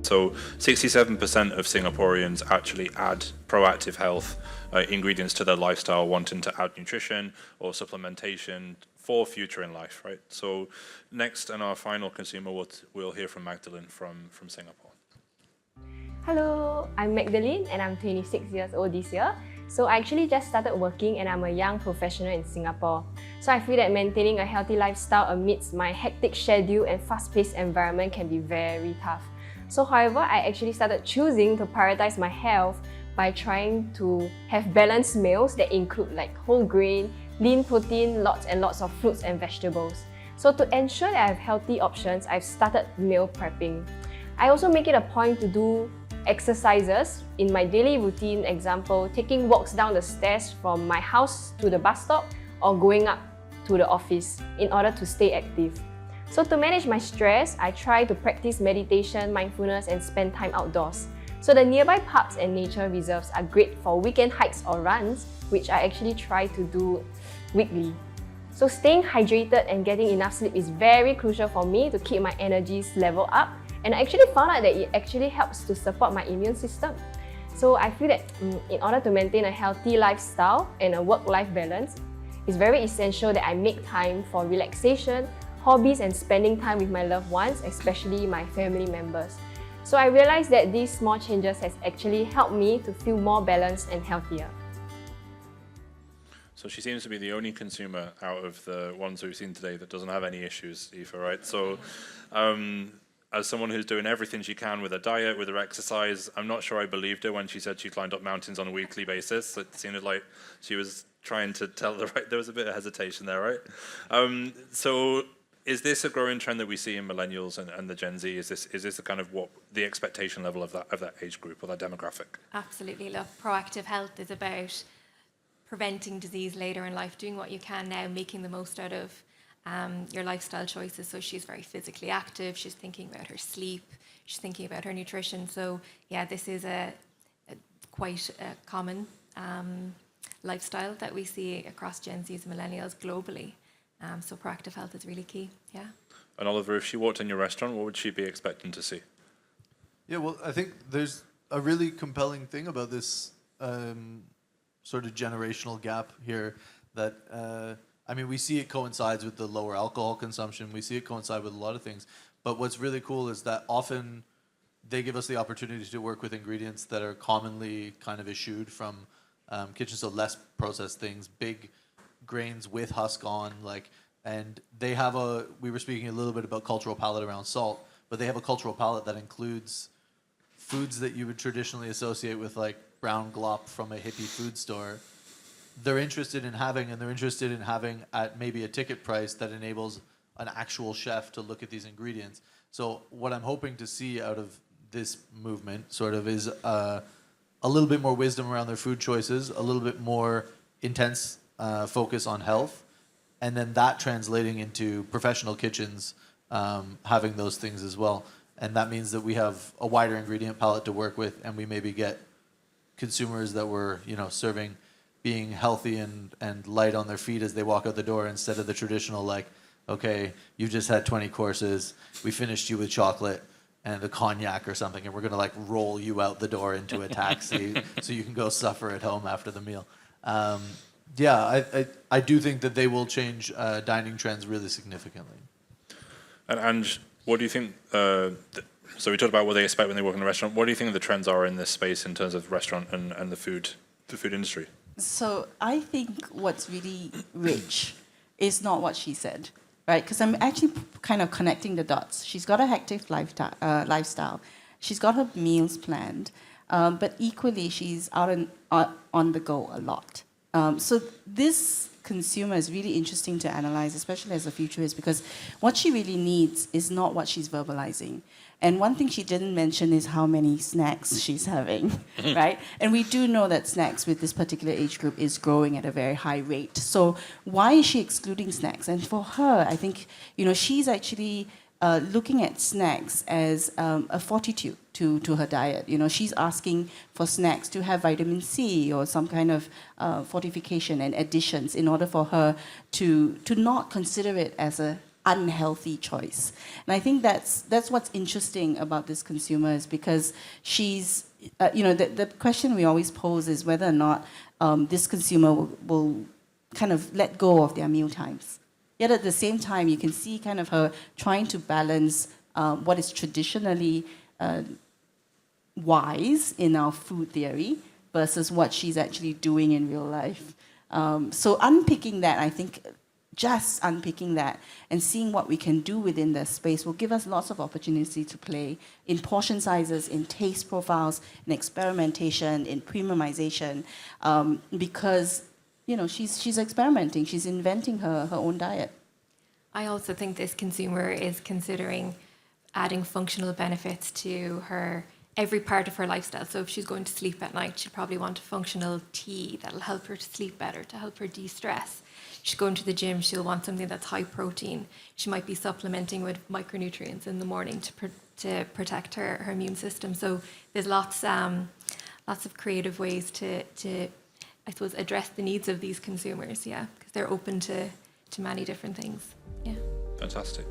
So 67% of Singaporeans actually add proactive health ingredients to their lifestyle, wanting to add nutrition or supplementation for future in life, right? So next, and our final consumer, we'll hear from Magdalene from Singapore. Hello, I'm Magdalene and I'm 26 years old this year. So I actually just started working and I'm a young professional in Singapore. So I feel that maintaining a healthy lifestyle amidst my hectic schedule and fast-paced environment can be very tough. So however, I actually started choosing to prioritize my health by trying to have balanced meals that include like whole grain, lean protein, lots and lots of fruits and vegetables. So to ensure that I have healthy options, I've started meal prepping. I also make it a point to do exercises in my daily routine, example, taking walks down the stairs from my house to the bus stop or going up to the office in order to stay active. So to manage my stress, I try to practice meditation, mindfulness and spend time outdoors. So the nearby parks and nature reserves are great for weekend hikes or runs, which I actually try to do weekly. So staying hydrated and getting enough sleep is very crucial for me to keep my energies level up. And I actually found out that it actually helps to support my immune system. So I feel that in order to maintain a healthy lifestyle and a work-life balance, it's very essential that I make time for relaxation, hobbies and spending time with my loved ones, especially my family members. So I realized that these small changes has actually helped me to feel more balanced and healthier. So she seems to be the only consumer out of the ones we've seen today that doesn't have any issues, Aoife, right? So as someone who's doing everything she can with her diet, with her exercise, I'm not sure I believed her when she said she climbed up mountains on a weekly basis. It seemed like she was trying to tell the right, there was a bit of hesitation there, right? So is this a growing trend that we see in millennials and the Gen Z? Is this a kind of what the expectation level of that age group or that demographic? Absolutely. Look, proactive health is about preventing disease later in life, doing what you can now, making the most out of your lifestyle choices. So she's very physically active, she's thinking about her sleep, she's thinking about her nutrition. So yeah, this is a quite a common lifestyle that we see across Gen Zs and millennials globally. So proactive health is really key, yeah. And Oliver, if she walked in your restaurant, what would she be expecting to see? Yeah, well, I think there's a really compelling thing about this sort of generational gap here that I mean, we see it coincides with the lower alcohol consumption. We see it coincide with a lot of things. But what's really cool is that often they give us the opportunity to work with ingredients that are commonly kind of eschewed from kitchens, so less processed things, big grains with husk on, and they have we were speaking a little bit about cultural palate around salt, but they have a cultural palate that includes foods that you would traditionally associate with like brown glop from a hippie food store. They're interested in having, and they're interested in having at maybe a ticket price that enables an actual chef to look at these ingredients. So what I'm hoping to see out of this movement sort of is a little bit more wisdom around their food choices, a little bit more intense focus on health, and then that translating into professional kitchens having those things as well. And that means that we have a wider ingredient palette to work with, and we maybe get consumers that were, serving being healthy and light on their feet as they walk out the door, instead of the traditional like, okay, you just had 20 courses, we finished you with chocolate and a cognac or something, and we're going to like roll you out the door into a taxi so you can go suffer at home after the meal. Yeah, I do think that they will change dining trends really significantly. And what do you think, so we talked about what they expect when they work in a restaurant. What do you think the trends are in this space in terms of restaurant and the food industry? So I think what's really rich is not what she said, right? Because I'm actually kind of connecting the dots. She's got a hectic lifestyle. She's got her meals planned, but equally she's out on the go a lot. So this consumer is really interesting to analyze, especially as a futurist, because what she really needs is not what she's verbalizing. And one thing she didn't mention is how many snacks she's having, right? And we do know that snacks with this particular age group is growing at a very high rate. So why is she excluding snacks? And for her, I think, she's actually looking at snacks as a fortitude to her diet. She's asking for snacks to have vitamin C or some kind of fortification and additions in order for her to not consider it as a unhealthy choice. And I think that's what's interesting about this consumer, is because she's, the question we always pose is whether or not this consumer will kind of let go of their meal times. Yet at the same time, you can see kind of her trying to balance what is traditionally wise in our food theory versus what she's actually doing in real life. So unpicking that, I think, just unpicking that and seeing what we can do within the space will give us lots of opportunity to play in portion sizes, in taste profiles, in experimentation, in premiumization, because she's experimenting, she's inventing her own diet. I also think this consumer is considering adding functional benefits to her every part of her lifestyle. So if she's going to sleep at night, she'll probably want a functional tea that'll help her to sleep better, to help her de-stress. She's going to the gym, she'll want something that's high protein. She might be supplementing with micronutrients in the morning to protect her immune system. So there's lots of creative ways to I suppose address the needs of these consumers, because they're open to many different things. Yeah. Fantastic.